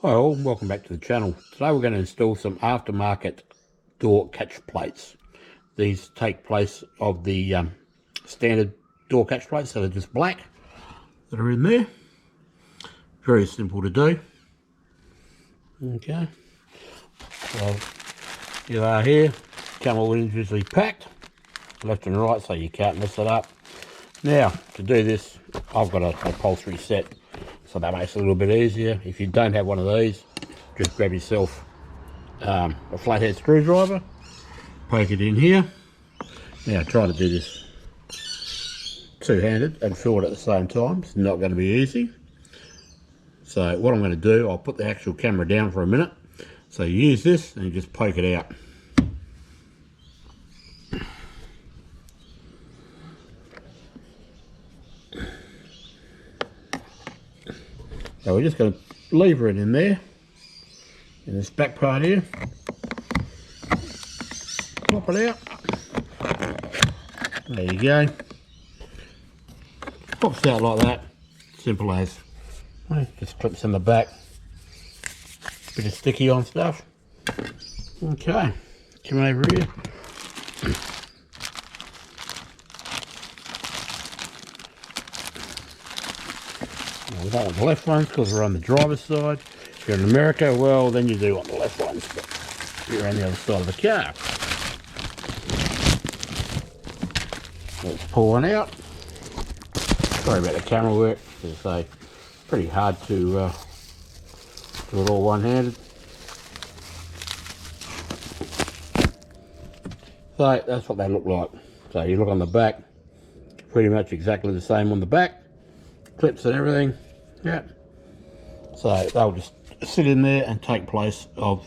Hi all, welcome back to the channel. Today we're going to install some aftermarket door catch plates. These take place of the standard door catch plates, so they're just black that are in there. Very simple to do. Okay, so you are here, come all individually packed, left and right, so you can't mess it up. Now, to do this, I've got an upholstery set, so that makes it a little bit easier. If you don't have one of these, just grab yourself a flathead screwdriver, poke it in here. Now try to do this two-handed and fill it at the same time. It's not going to be easy. So what I'm going to do, I'll put the actual camera down for a minute. So you use this and you just poke it out. So we're just going to lever it in there, in this back part here. Pop it out. There you go. Pops out like that. Simple as. Just clips in the back. Bit of sticky on stuff. Okay, come over here. We don't want the left ones because we're on the driver's side. If you're in America, well, then you do want the left ones, but you're on the other side of the car. Let's pull one out. Sorry about the camera work, as I say, pretty hard to do it all one-handed. So that's what they look like. So you look on the back, pretty much exactly the same on the back, clips and everything. Yeah. So they'll just sit in there and take place of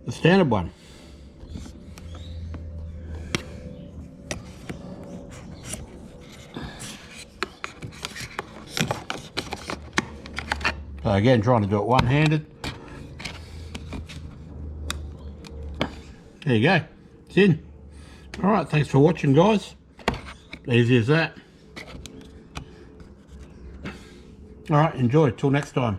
the standard one. So again, trying to do it one-handed. There you go, it's in. All right, thanks for watching, guys. Easy as that. All right, enjoy. Till next time.